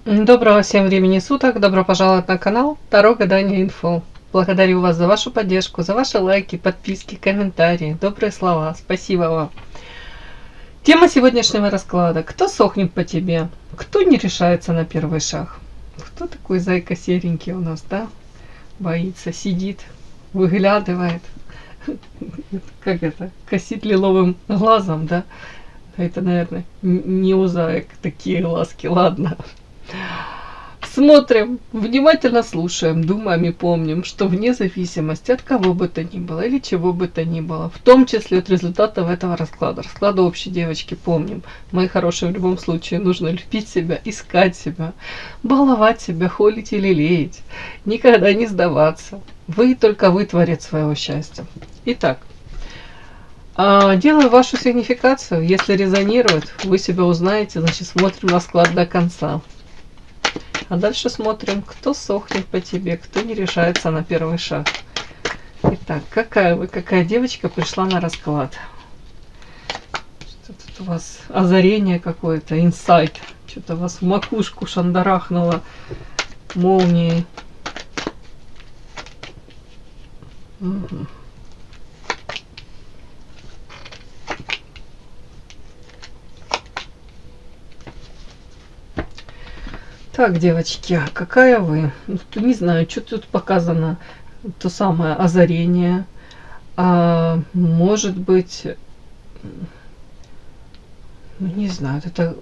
Доброго всем времени суток, добро пожаловать на канал Таро Гадание Инфо. Благодарю вас за вашу поддержку, за ваши лайки, подписки, комментарии, добрые слова. Спасибо вам. Тема сегодняшнего расклада. Кто сохнет по тебе? Кто не решается на первый шаг? Кто такой зайка серенький у нас, да? Боится, сидит, выглядывает. Как это? Косит лиловым глазом, да? Это, наверное, не у заек такие глазки, ладно. Смотрим, внимательно слушаем, думаем и помним, что вне зависимости от кого бы то ни было или чего бы то ни было, в том числе от результатов этого расклада общей, девочки, помним, мои хорошие, в любом случае нужно любить себя, искать себя, баловать себя, холить и лелеять, никогда не сдаваться. Только вы творец своего счастья. Итак, делаю вашу сигнификацию. Если резонирует, вы себя узнаете, значит смотрим расклад до конца. А дальше смотрим, кто сохнет по тебе, кто не решается на первый шаг. Итак, какая девочка пришла на расклад? Что тут у вас озарение какое-то, инсайт. Что-то вас в макушку шандарахнуло молнией. Угу. Так, девочки, какая вы? Не знаю, что тут показано. То самое озарение. Может быть, не знаю, эта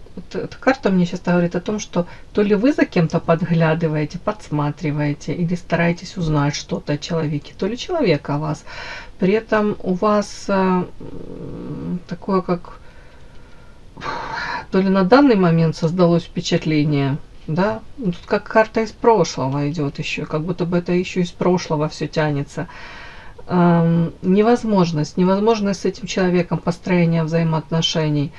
карта мне сейчас говорит о том, что то ли вы за кем-то подглядываете, подсматриваете или стараетесь узнать что-то о человеке, то ли человек о вас. При этом у вас такое, как то ли на данный момент создалось впечатление, да, тут как карта из прошлого идет еще, как будто бы это еще из прошлого все тянется. Невозможность с этим человеком построения взаимоотношений,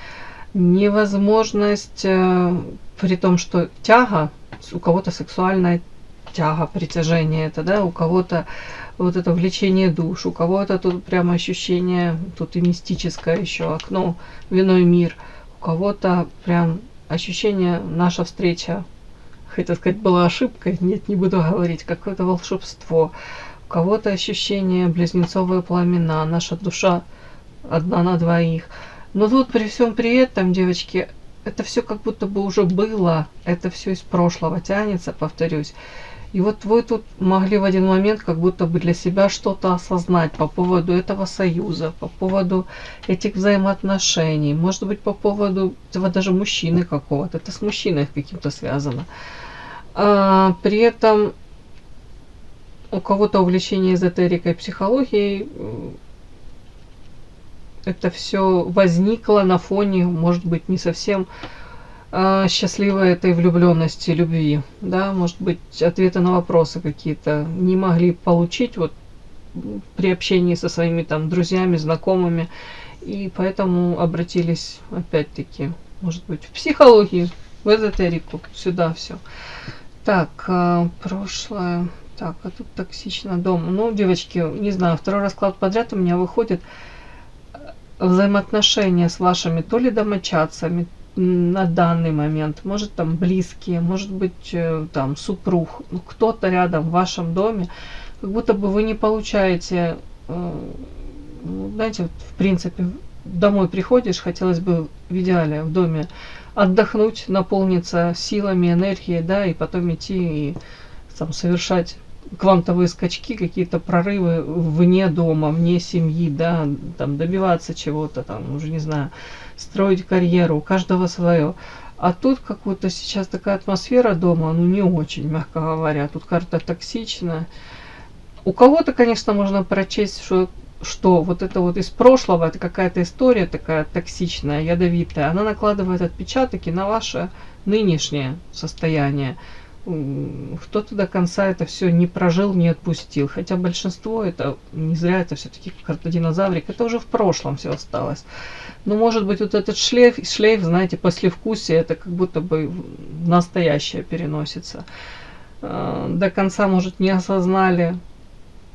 невозможность, при том, что тяга, у кого-то сексуальная тяга, притяжение это, да, у кого-то вот это влечение душ, у кого-то тут прямо ощущение, тут и мистическое еще окно в иной мир, у кого-то прям ощущение, наша встреча, хотел сказать, была ошибкой, нет, не буду говорить, какое-то волшебство. У кого-то ощущение близнецовые пламена, наша душа одна на двоих. Но тут при всем при этом, девочки, это все как будто бы уже было, это все из прошлого тянется, повторюсь. И вот вы тут могли в один момент как будто бы для себя что-то осознать по поводу этого союза, по поводу этих взаимоотношений, может быть, по поводу этого даже мужчины какого-то. Это с мужчиной каким-то связано. При этом у кого-то увлечение эзотерикой, психологией, это все возникло на фоне, может быть, не совсем счастливой этой влюбленности, любви, да, может быть, ответы на вопросы какие-то не могли получить вот при общении со своими там друзьями, знакомыми, и поэтому обратились опять-таки, может быть, в психологию, в эзотерику, сюда все. Так, прошлое, так, а тут токсично дома. Ну, девочки, не знаю, второй расклад подряд у меня выходит взаимоотношения с вашими то ли домочадцами, на данный момент, может там близкие, может быть там супруг, кто-то рядом в вашем доме, как будто бы вы не получаете, знаете, в принципе, домой приходишь, хотелось бы в идеале в доме отдохнуть, наполниться силами, энергией, да, и потом идти и там совершать квантовые скачки, какие-то прорывы вне дома, вне семьи, да, там добиваться чего-то, там, уже не знаю, строить карьеру, у каждого свое. А тут какая-то сейчас такая атмосфера дома, ну не очень, мягко говоря, тут карта токсичная. У кого-то, конечно, можно прочесть, что вот это вот из прошлого, это какая-то история такая токсичная, ядовитая, она накладывает отпечатки на ваше нынешнее состояние. Кто-то до конца это все не прожил, не отпустил. Хотя большинство, это не зря, это все-таки карта динозаврик, это уже в прошлом все осталось. Но может быть вот этот шлейф, знаете, послевкусие, это как будто бы в настоящее переносится. До конца, может, не осознали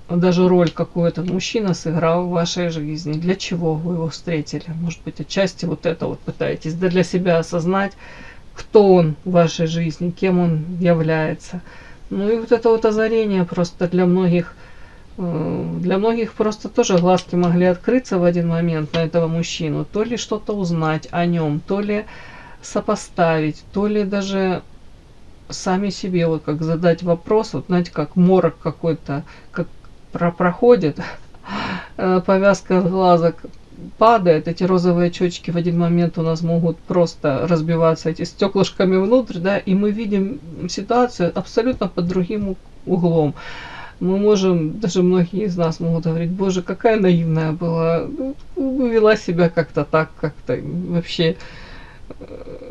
даже роль какую-то мужчина сыграл в вашей жизни. Для чего вы его встретили? Может быть, отчасти вот это вот пытаетесь для себя осознать, кто он в вашей жизни, кем он является. Ну и вот это вот озарение просто для многих просто тоже глазки могли открыться в один момент на этого мужчину. То ли что-то узнать о нем, то ли сопоставить, то ли даже сами себе вот как задать вопрос, вот знаете, как морок какой-то, как проходит, повязка глазок падает, эти розовые очечки в один момент у нас могут просто разбиваться эти стеклышками внутрь, да, и мы видим ситуацию абсолютно под другим углом. Мы можем, даже многие из нас могут говорить, боже, какая наивная была, ну, вела себя как-то так, как-то вообще.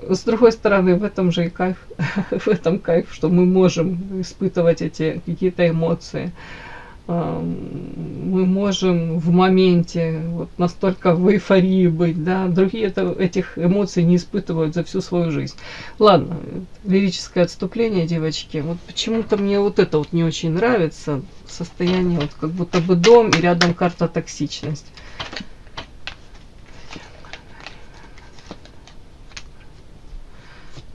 С другой стороны, в этом же и кайф, в этом кайф, что мы можем испытывать эти какие-то эмоции. Мы можем в моменте вот настолько в эйфории быть, да, другие этих эмоций не испытывают за всю свою жизнь. Ладно, лирическое отступление, девочки. Вот почему-то мне вот это вот не очень нравится, состояние вот как будто бы дом и рядом карта токсичность.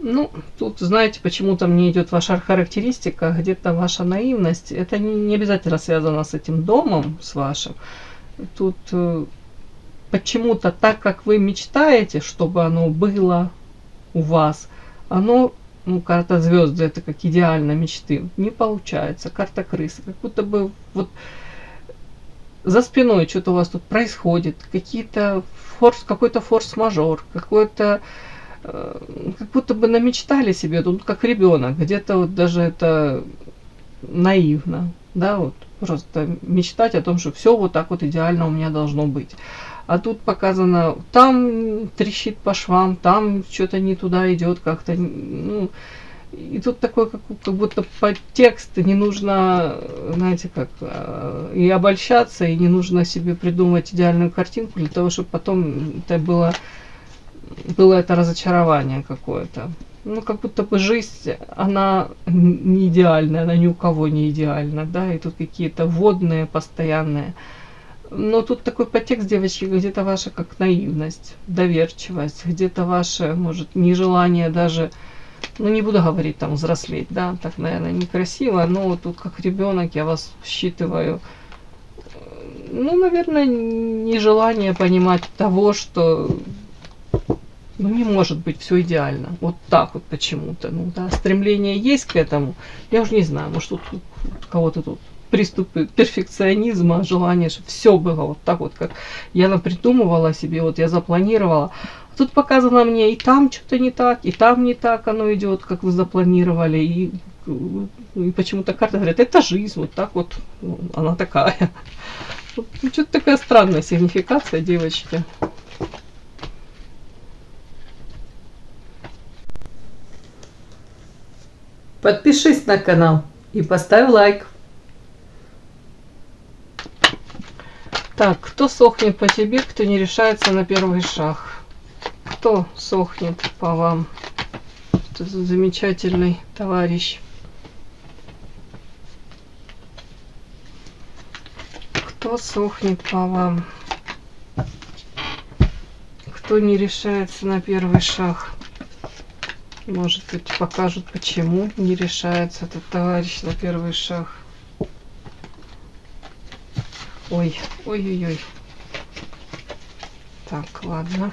Ну, тут, знаете, почему-то мне идет ваша характеристика, где-то ваша наивность. Это не обязательно связано с этим домом, с вашим. Тут почему-то так, как вы мечтаете, чтобы оно было у вас, оно, ну, карта звезды, это как идеально мечты, не получается. Карта крысы, как будто бы вот за спиной что-то у вас тут происходит, какой-то форс-мажор, какой-то как будто бы намечтали себе, тут как ребенок, где-то вот даже это наивно, да, вот просто мечтать о том, что все вот так вот идеально у меня должно быть. А тут показано, там трещит по швам, там что-то не туда идет как-то, ну, и тут такой, как будто подтекст, не нужно, знаете, как и обольщаться, и не нужно себе придумывать идеальную картинку для того, чтобы потом это было это разочарование какое-то. Ну, как будто бы жизнь, она не идеальная, она ни у кого не идеальна, да, и тут какие-то водные, постоянные. Но тут такой подтекст, девочки, где-то ваша как наивность, доверчивость, где-то ваше, может, нежелание даже, ну, не буду говорить там взрослеть, да, так, наверное, некрасиво, но вот тут как ребенок я вас считываю. Ну, наверное, нежелание понимать того, что ну, не может быть все идеально. Вот так вот почему-то. Ну, да, стремление есть к этому. Я уже не знаю, может, тут кого-то тут приступы перфекционизма, желание, чтобы все было вот так вот, как я напридумывала себе, вот я запланировала. Тут показано мне и там что-то не так, и там не так оно идет, как вы запланировали. И почему-то карта говорит, это жизнь, вот так вот, ну, она такая. Что-то такая странная сигнификация, девочки. Подпишись на канал и поставь лайк. Так, кто сохнет по тебе, кто не решается на первый шаг? Кто сохнет по вам? Этот замечательный товарищ. Кто сохнет по вам? Кто не решается на первый шаг? Может быть, покажут, почему не решается этот товарищ на первый шаг. Ой, ой-ой-ой. Так, ладно.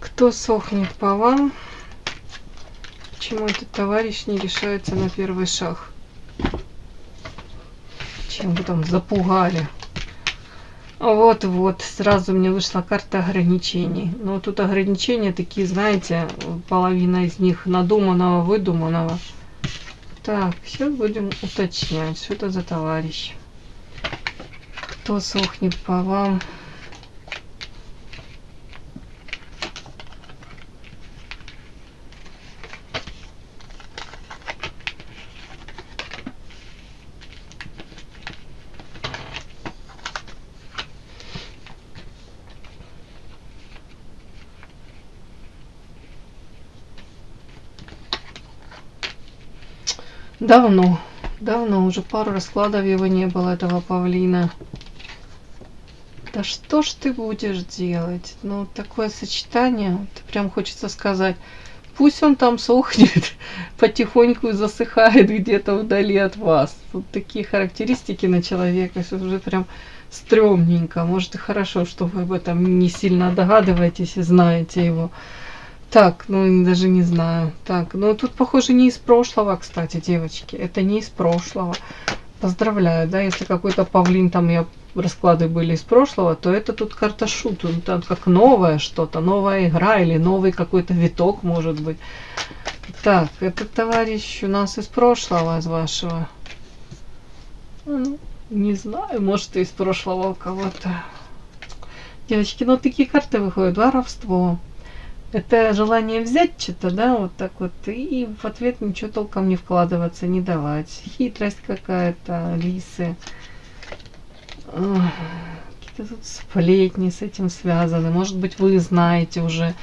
Кто сохнет по вам? Почему этот товарищ не решается на первый шаг? Чем вы там запугали? Вот, сразу мне вышла карта ограничений. Но тут ограничения такие, знаете, половина из них надуманного, выдуманного. Так, сейчас будем уточнять, что это за товарищ. Кто сохнет по вам? Давно, давно, уже пару раскладов его не было, этого павлина. Да что ж ты будешь делать? Ну, такое сочетание, вот прям хочется сказать, пусть он там сохнет, потихоньку и засыхает где-то вдали от вас. Вот такие характеристики на человека, что уже прям стрёмненько. Может и хорошо, что вы об этом не сильно догадываетесь и знаете его. Так, ну даже не знаю. Так, ну тут похоже не из прошлого, кстати, девочки. Это не из прошлого. Поздравляю, да, если какой-то павлин там расклады были из прошлого, то это тут карта шут, там как новое что-то, новая игра или новый какой-то виток может быть. Так, этот товарищ у нас из прошлого, из вашего. Ну, не знаю, может и из прошлого у кого-то. Девочки, ну такие карты выходят, воровство. Это желание взять что-то, да, вот так вот, и в ответ ничего толком не вкладываться, не давать. Хитрость какая-то, лисы. Какие-то тут сплетни с этим связаны. Может быть, вы знаете уже,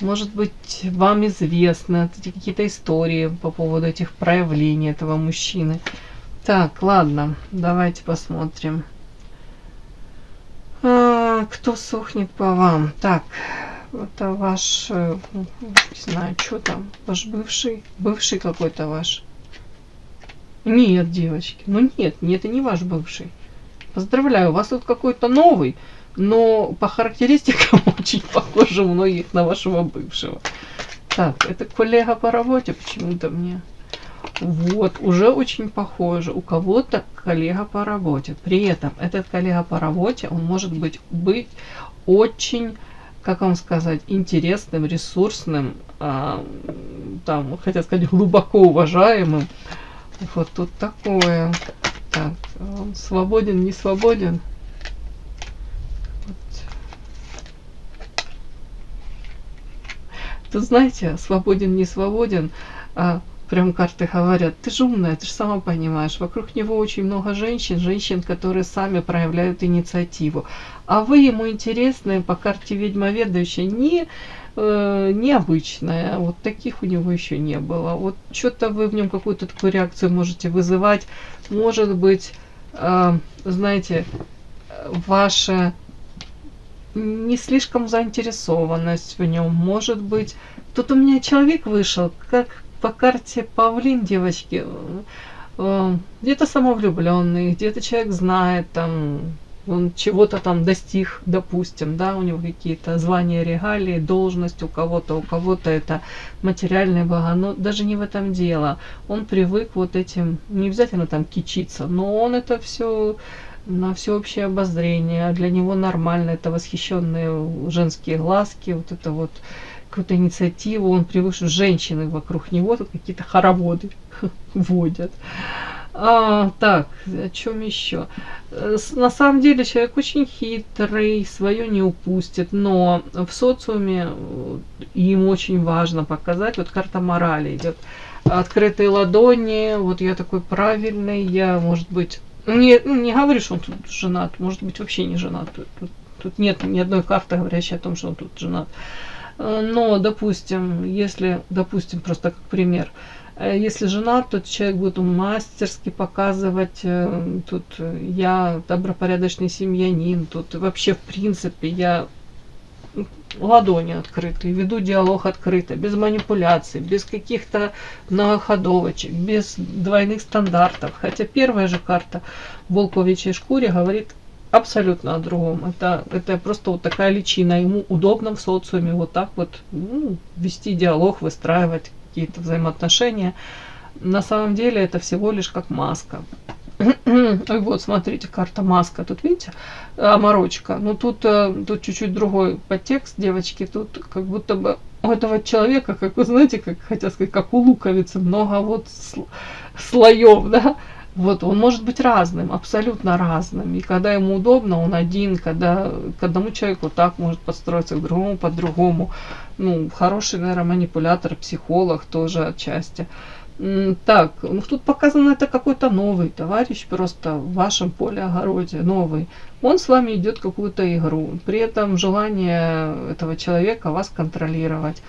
может быть, вам известны какие-то истории по поводу этих проявлений этого мужчины. Так, ладно, давайте посмотрим. Кто сохнет по вам? Так, это ваш, не знаю, что там, ваш бывший какой-то ваш. Нет, девочки, ну нет, это не ваш бывший. Поздравляю, у вас тут какой-то новый, но по характеристикам очень похож у многих на вашего бывшего. Так, это коллега по работе почему-то мне. Вот, уже очень похоже. У кого-то коллега по работе. При этом этот коллега по работе, он может быть очень, как вам сказать, интересным, ресурсным, там, хотя сказать, глубоко уважаемым. Вот тут такое. Так, он свободен, не свободен. Вот. Тут знаете, свободен, не свободен, прям карты говорят, ты же умная, ты же сама понимаешь, вокруг него очень много женщин, которые сами проявляют инициативу. А вы ему интересны, по карте ведьмоведающая, необычная, вот таких у него еще не было. Вот что-то вы в нем какую-то такую реакцию можете вызывать. Может быть, знаете, ваша не слишком заинтересованность в нем. Может быть, тут у меня человек вышел, как по карте павлин, девочки, где-то самовлюбленный, где-то человек знает, там, он чего-то там достиг, допустим, да, у него какие-то звания, регалии, должность у кого-то это материальные блага, но даже не в этом дело. Он привык вот этим, не обязательно там кичиться, но он это все на всеобщее обозрение, для него нормально, это восхищенные женские глазки, вот это вот какую-то инициативу, он привык, что женщины вокруг него тут какие-то хороводы водят. Так, о чем еще? На самом деле человек очень хитрый, свое не упустит, но в социуме им очень важно показать, вот карта морали идет, открытые ладони, вот я такой правильный, я, может быть, не говорю, что он тут женат, может быть, вообще не женат, тут нет ни одной карты, говорящей о том, что он тут женат. Но, допустим, допустим, просто как пример, если женат, то человек будет мастерски показывать, тут я добропорядочный семьянин, тут вообще в принципе я ладони открытые, веду диалог открыто, без манипуляций, без каких-то многоходовочек, без двойных стандартов. Хотя первая же карта в волковичьей шкуре говорит абсолютно о другом. Это просто вот такая личина. Ему удобно в социуме вот так вот вести диалог, выстраивать какие-то взаимоотношения. На самом деле это всего лишь как маска. Ой, вот, смотрите, карта маска. Тут, видите, оморочка. Ну, тут чуть-чуть другой подтекст, девочки. Тут как будто бы у этого человека, как вы знаете, как хотел сказать, как у луковицы, много вот слоев, да. Вот, он может быть разным, абсолютно разным. И когда ему удобно, он один, когда к одному человеку так может подстроиться, к другому по-другому. Ну, хороший, наверное, манипулятор, психолог тоже отчасти. Так, ну тут показано, это какой-то новый товарищ, просто в вашем поле-огороде, новый. Он с вами идет какую-то игру. При этом желание этого человека вас контролировать.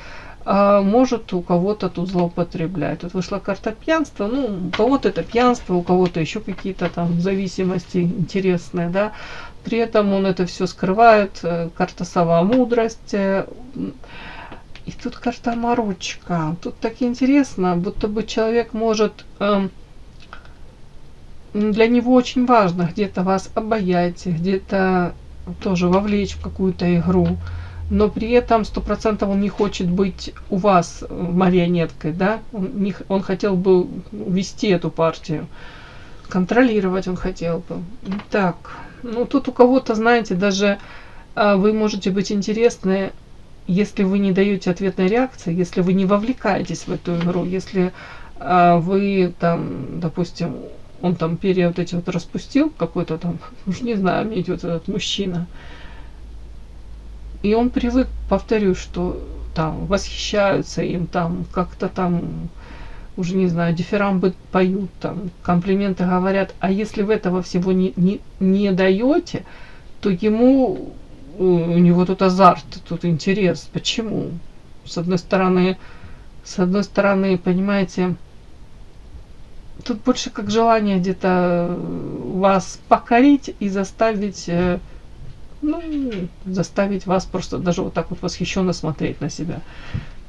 а может у кого-то тут злоупотребляет. Тут вышла карта пьянства, ну, у кого-то это пьянство, у кого-то еще какие-то там зависимости интересные, да. При этом он это все скрывает. Карта сова мудрость. И тут карта морочка. Тут так интересно, будто бы человек может... для него очень важно где-то вас обаять, где-то тоже вовлечь в какую-то игру. Но при этом 100% он не хочет быть у вас марионеткой, да? Он хотел бы вести эту партию, контролировать он хотел бы. Так, ну тут у кого-то, знаете, даже вы можете быть интересны, если вы не даете ответной реакции, если вы не вовлекаетесь в эту игру, если вы там, допустим, он там перья вот эти вот распустил, какой-то там, не знаю, имеет вот этот мужчина, и он привык, повторюсь, что там восхищаются им, там как-то там, уже не знаю, дифирамбы поют, там комплименты говорят. А если вы этого всего не даете, то ему, у него тут азарт, тут интерес. Почему? С одной стороны, понимаете, тут больше как желание где-то вас покорить и заставить... ну, заставить вас просто даже вот так вот восхищенно смотреть на себя.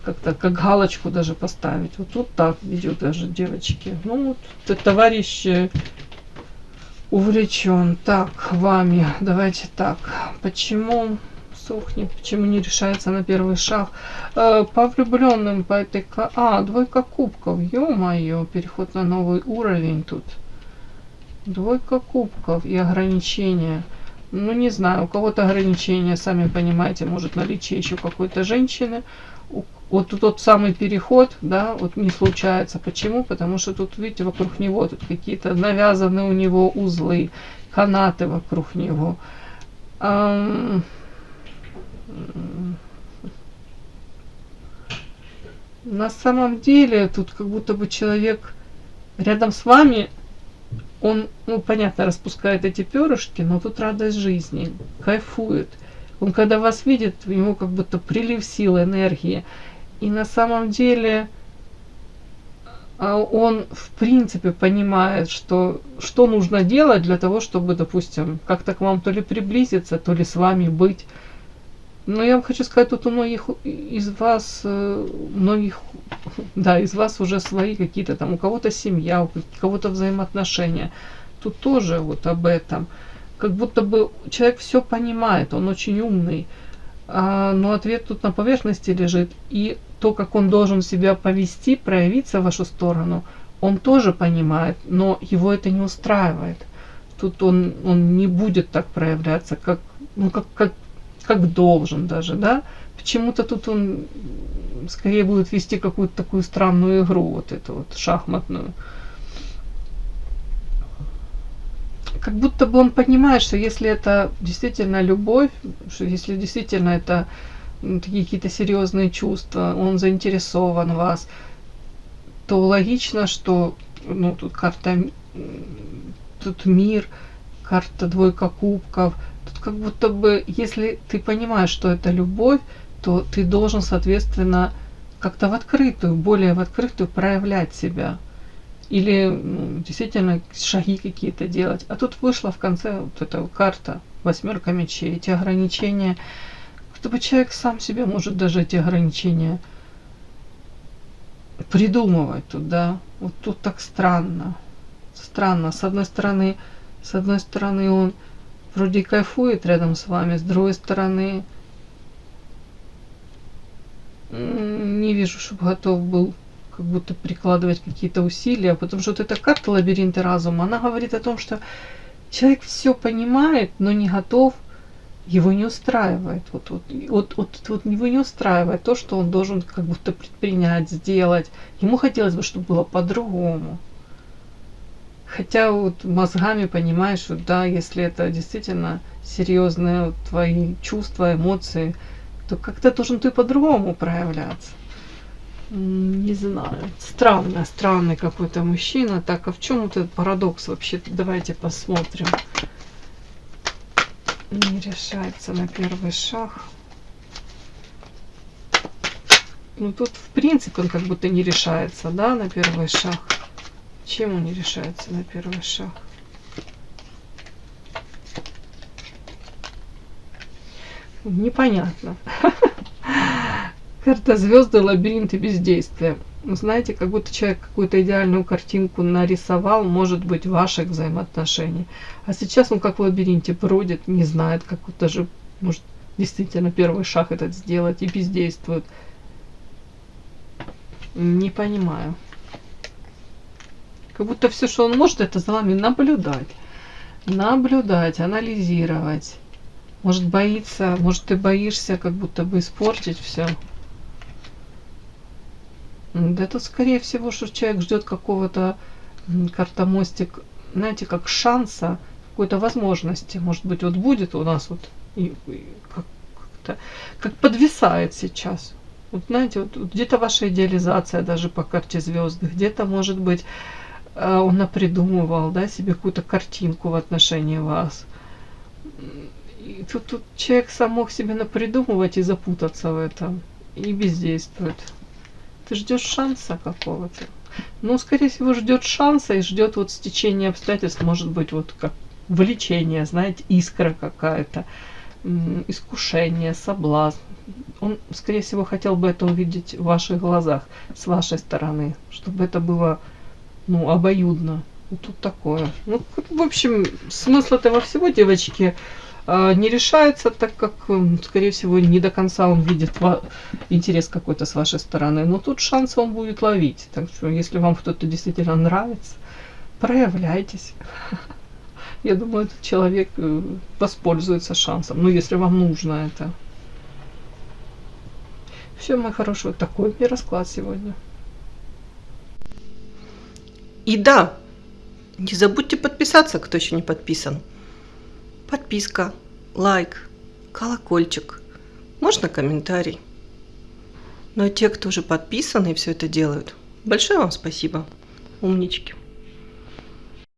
Как-то, как галочку даже поставить. Вот тут так идет даже, девочки. Ну, вот этот товарищ увлечен. Так, вами. Давайте так. Почему сохнет? Почему не решается на первый шаг? По влюбленным, по этой... двойка кубков. Ё-моё, переход на новый уровень тут. Двойка кубков и ограничения. Ну, не знаю, у кого-то ограничения, сами понимаете, может наличие еще какой-то женщины. Вот тот самый переход, да, вот не случается. Почему? Потому что тут, видите, вокруг него тут какие-то навязаны у него узлы, канаты вокруг него. На самом деле, тут как будто бы человек рядом с вами, он, ну, понятно, распускает эти перышки, но тут радость жизни, кайфует. Он, когда вас видит, у него как будто прилив сил, энергии. И на самом деле он, в принципе, понимает, что нужно делать для того, чтобы, допустим, как-то к вам то ли приблизиться, то ли с вами быть. Но я вам хочу сказать, тут у многих из вас, из вас уже свои какие-то там, у кого-то семья, у кого-то взаимоотношения. Тут тоже вот об этом. Как будто бы человек все понимает, он очень умный, но ответ тут на поверхности лежит. И то, как он должен себя повести, проявиться в вашу сторону, он тоже понимает, но его это не устраивает. Тут он не будет так проявляться, как должен даже, да? Почему-то тут он скорее будет вести какую-то такую странную игру, вот эту вот шахматную. Как будто бы он понимает, что если это действительно любовь, что если действительно это такие какие-то серьезные чувства, он заинтересован в вас, то логично, что, ну, тут карта, тут мир, карта двойка кубков. Тут как будто бы, если ты понимаешь, что это любовь, то ты должен, соответственно, как-то более в открытую проявлять себя. Или действительно шаги какие-то делать. А тут вышла в конце вот эта карта, 8 мечей, эти ограничения. Чтобы человек сам себе может даже эти ограничения придумывать тут, да. Вот тут так странно. Странно. С одной стороны он вроде кайфует рядом с вами, с другой стороны не вижу, чтобы готов был как будто прикладывать какие-то усилия, потому что вот эта карта лабиринта разума, она говорит о том, что человек все понимает, но не готов, его не устраивает. Вот его не устраивает то, что он должен как будто предпринять, сделать. Ему хотелось бы, чтобы было по-другому. Хотя вот мозгами понимаешь, что да, если это действительно серьезные вот твои чувства, эмоции, то как-то должен ты по-другому проявляться. Не знаю. Странный какой-то мужчина. Так, а в чем вот этот парадокс вообще? Давайте посмотрим. Не решается на первый шаг. Ну, тут, в принципе, он как будто не решается, да, на первый шаг. Чем он не решается на первый шаг? Непонятно. Карта звезды, лабиринт и бездействие. Знаете, как будто человек какую-то идеальную картинку нарисовал, может быть, ваших взаимоотношений. А сейчас он как в лабиринте бродит, не знает, как вот даже, может, действительно первый шаг этот сделать и бездействует. Не понимаю. Как будто все, что он может, это за вами наблюдать. Наблюдать, анализировать. Может, боится, может, ты боишься как будто бы испортить все. Да тут, скорее всего, что человек ждет какого-то карта мостик, знаете, как шанса, какой-то возможности. Может быть, вот будет у нас вот как подвисает сейчас. Вот знаете, вот где-то ваша идеализация даже по карте звезды, где-то, может быть, он напридумывал, да, себе какую-то картинку в отношении вас. И тут человек сам мог себе напридумывать и запутаться в этом, и бездействует. Ты ждешь шанса какого-то. Ну, скорее всего, ждет шанса и ждет вот стечения обстоятельств, может быть, вот как влечение, знаете, искра какая-то, искушение, соблазн. Он, скорее всего, хотел бы это увидеть в ваших глазах, с вашей стороны, чтобы это было, ну, обоюдно. Вот тут такое. Ну, в общем, смысл этого всего, девочки, не решается, так как, скорее всего, не до конца он видит интерес какой-то с вашей стороны. Но тут шанс он будет ловить. Так что, если вам кто-то действительно нравится, проявляйтесь. Я думаю, этот человек воспользуется шансом. Ну, если вам нужно это. Все, мой хороший, вот такой мне расклад сегодня. И да, не забудьте подписаться, кто еще не подписан. Подписка, лайк, колокольчик, можно комментарий. Ну а те, кто уже подписаны и все это делают, большое вам спасибо, умнички.